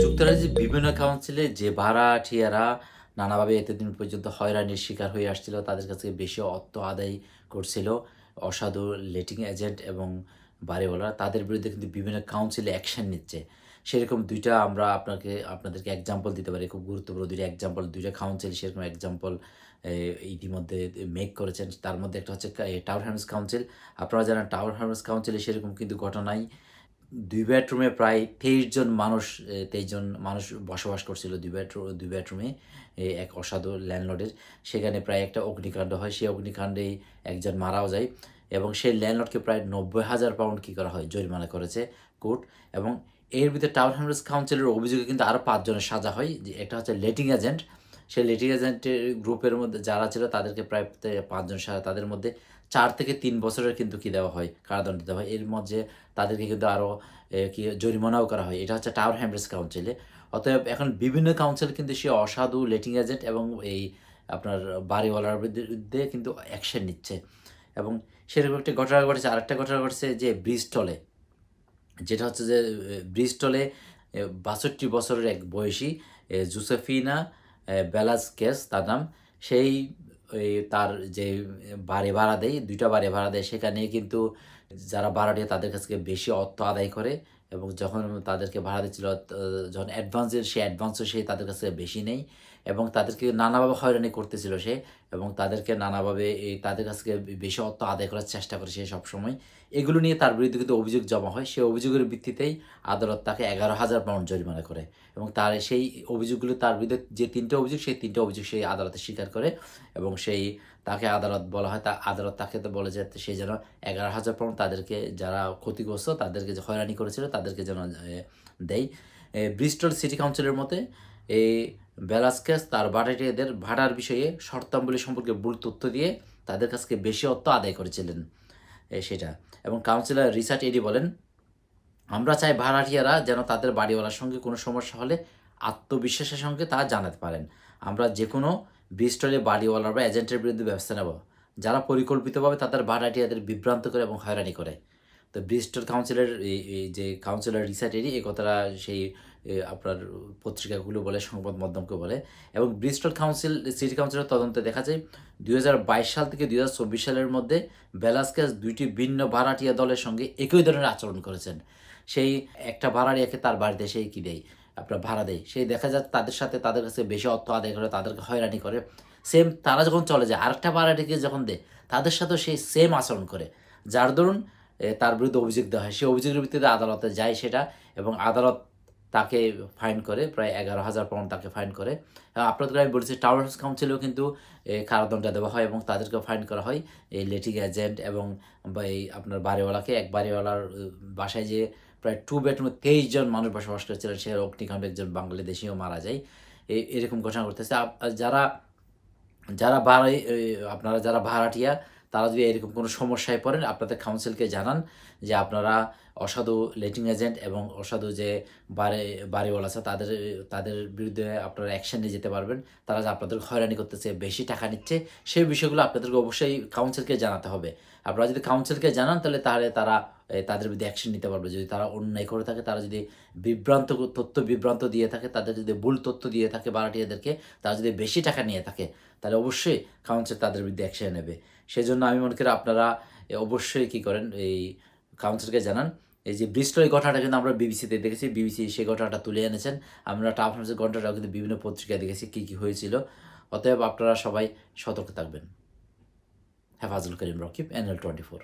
যুক্তরাজ্যের বিভিন্ন কাউন্সিলে যে ভাড়াটিয়ারা নানাভাবে এতদিন পর্যন্ত হয়রানির শিকার হয়ে আসছিল, তাদের কাছ থেকে বেশি অর্থ আদায় করছিল অসাধু লেটিং এজেন্ট এবং বাড়িওয়ালারা, তাদের বিরুদ্ধে কিন্তু বিভিন্ন কাউন্সিলে অ্যাকশন নিচ্ছে। সেরকম ২ টা আমরা আপনাদেরকে এক্সাম্পল দিতে পারি। খুব গুরুত্বপূর্ণ ২ টা এক্সাম্পল, ২ টা কাউন্সিল সেরকম এক্সাম্পল ইতিমধ্যে মেক করেছেন। তার মধ্যে একটা হচ্ছে টাওয়ার হ্যামস কাউন্সিল। আপনারা জানেন টাওয়ার হ্যামস কাউন্সিলে সেরকম কিন্তু ঘটনাই ২ বেডরুমে প্রায় ২৩ জন মানুষ বসবাস করছিল ২ বেডরুমে এক অসাধু ল্যান্ডলর্ডের। সেখানে প্রায় একটা অগ্নিকাণ্ড হয়। সেই অগ্নিকাণ্ডেই একজন মারাও যায় এবং সেই ল্যান্ডলর্ডকে প্রায় ৯০,০০০ পাউন্ড কী করা হয়? জরিমানা করেছে কোর্ট। এবং এর ভিতরে টাওয়ার হ্যামস কাউন্সিলের অভিযোগে কিন্তু আরও ৫ জনের সাজা হয়। যে একটা হচ্ছে লেটিং এজেন্ট। সেই লেটিং এজেন্টের গ্রুপের মধ্যে যারা ছিল তাদেরকে প্রায় ৫ জন সাজা, তাদের মধ্যে ৪ থেকে ৩ বছরের কিন্তু কী দেওয়া হয়? কারাদণ্ড দেওয়া হয়। এর মধ্যে তাদেরকে কিন্তু আরও কি জরিমানাও করা হয়। এটা হচ্ছে টাওয়ার হ্যামলেটস কাউন্সিলে। অতএব এখন বিভিন্ন কাউন্সিল কিন্তু সে অসাধু লেটিং এজেন্ট এবং এই আপনার বাড়িওয়ালার বিরুদ্ধে কিন্তু অ্যাকশন নিচ্ছে। এবং সেরকম একটা ঘটনা ঘটেছে। আরেকটা ঘটনা ঘটেছে যে ব্রিস্টলে, যেটা হচ্ছে যে ব্রিস্টলে ৬২ বছরের এক বয়সী জোসেফিনা ভেলাজকেজ তার নাম। সেই তার যে বাড়ি ভাড়া দেয়, ২ টা বাড়ি ভাড়া দেয়, সেখানে কিন্তু যারা ভাড়াটিয়া তাদের কাছ থেকে বেশি অর্থ আদায় করে এবং যখন তাদেরকে ভাড়া দিচ্ছিল যখন অ্যাডভান্স দিল, সে অ্যাডভান্সও সে তাদের কাছ থেকে বেশি নেয় এবং তাদেরকে নানাভাবে হয়রানি করতেছিল সে এবং তাদেরকে নানাভাবে তাদের কাছ থেকে বেশি অর্থ আদায় করার চেষ্টা করে সে সবসময়। এগুলো নিয়ে তার বিরুদ্ধে কিন্তু অভিযোগ জমা হয়। সেই অভিযোগের ভিত্তিতেই আদালত তাকে ১১,০০০ পাউন্ড জরিমানা করে এবং তার সেই অভিযোগগুলো, তার বিরুদ্ধে যে ৩ টে অভিযোগ, সেই ৩ টে অভিযোগ সেই আদালতে স্বীকার করে এবং তাকে আদালত বলা হয়, আদালত তাকে তো বলে যে সে যেন ১১,০০০ পাউন্ড তাদেরকে, যারা ক্ষতিগ্রস্ত তাদেরকে যে হয়রানি করেছিল তাদেরকে যেন দেয়। ব্রিস্টল সিটি কাউন্সিলের মতে এই ভেলাস্কেজ তার ভাড়াটিয়াদের ভাড়ার বিষয়ে শর্তাবলী সম্পর্কে ভুল তথ্য দিয়ে তাদের কাছ থেকে বেশি অর্থ আদায় করেছিলেন সেটা। এবং কাউন্সিলর রিচার্ড এডি বলেন, আমরা চাই ভাড়াটিয়ারা যেন তাদের বাড়িওয়ালার সঙ্গে কোনো সমস্যা হলে আত্মবিশ্বাসের সঙ্গে তা জানাতে পারেন। আমরা যে কোনো ব্রিস্টলে বাড়িওয়ালা বা এজেন্টের বিরুদ্ধে ব্যবস্থা নেব যারা পরিকল্পিতভাবে তাদের ভাড়াটিয়াদের বিভ্রান্ত করে এবং হয়রানি করে। তো ব্রিস্টল কাউন্সিলের এই যে কাউন্সিলর রিচার্ড এডি এই কথাটা সেই আপনার পত্রিকাগুলো বলে, সংবাদ মাধ্যমকে বলে। এবং ব্রিস্টল সিটি কাউন্সিলের তদন্তে দেখা যায় ২০২২ সাল থেকে ২০২৪ সালের মধ্যে ভেলাস্কেজ ২টি ভিন্ন ভাড়াটিয়া দলের সঙ্গে একই ধরনের আচরণ করেছেন। সেই একটা ভাড়াটিয়াকে তার বাড়িতে সেই কী দেয়, আপনার ভাড়া দেয়, সেই দেখা যায় তাদের সাথে তাদের কাছে বেশি অর্থ আদায় করে, তাদেরকে হয়রানি করে। সেম তারা যখন চলে যায় আরেকটা ভাড়াটিয়াকে যখন দেয়, তাদের সাথেও সেই সেম আচরণ করে, যার দরুন তার বিরুদ্ধে অভিযোগ দেওয়া হয়। সেই অভিযোগের ভিত্তিতে আদালতে যায় সেটা এবং আদালত তাকে ফাইন করে প্রায় ১১,০০০ পাউন্ড তাকে ফাইন করে। আপনাদেরকে আমি বলেছি টাওয়ার হাউস কাউন্সিলেও কিন্তু কারাদণ্ড দেওয়া হয় এবং তাদেরকেও ফাইন করা হয়। এই লেটিং এজেন্ট এবং এই আপনার বাড়িওয়ালাকে, এক বাড়িওয়ালার বাসায় যেয়ে প্রায় 2 বেডরুমে ২৩ জন মানুষ বসবাস করছিলেন, সে অগ্নিকাণ্ডে একজন বাংলাদেশিও মারা যায়। এরকম ঘটনা ঘটতেছে। যারা যারা ভাড়াই আপনারা যারা ভাড়াটিয়া, তারা যদি এরকম কোনো সমস্যায় পড়েন, আপনাদের কাউন্সিলকে জানান যে আপনারা অসাধু লেটিং এজেন্ট এবং অসাধু যে বাড়িওয়ালা আছে তাদের বিরুদ্ধে আপনারা অ্যাকশন নিয়ে যেতে পারবেন। তারা যে আপনাদেরকে হয়রানি করতেছে, বেশি টাকা নিচ্ছে, সেই বিষয়গুলো আপনাদেরকে অবশ্যই কাউন্সিলকে জানাতে হবে। আপনারা যদি কাউন্সিলকে জানান তাহলে তারা তাদের বিরুদ্ধে অ্যাকশন নিতে পারবে। যদি তারা অন্যায় করে থাকে, তারা যদি বিভ্রান্ত দিয়ে থাকে, তাদের যদি ভুল তথ্য দিয়ে থাকে ভাড়াটিয়াদেরকে, তারা যদি বেশি টাকা নিয়ে থাকে, তাহলে অবশ্যই কাউন্সিল তাদের বিরুদ্ধে অ্যাকশন নেবে। সেজন্য আমি মনে করি আপনারা অবশ্যই কী করেন, এই কাউন্সিলকে জানান। এই যে ব্রিস্টল এই ঘটনাটা কিন্তু আমরা বিবিসিতে দেখেছি, বিবিসি সেই ঘটনাটা তুলে এনেছেন। আমরা টাওয়ার হাউসের ঘটনাটাও কিন্তু বিভিন্ন পত্রিকায় দেখেছি কী হয়েছিল। অতএব আপনারা সবাই সতর্ক থাকবেন। হেফাজুল করিম রকিব, NL24।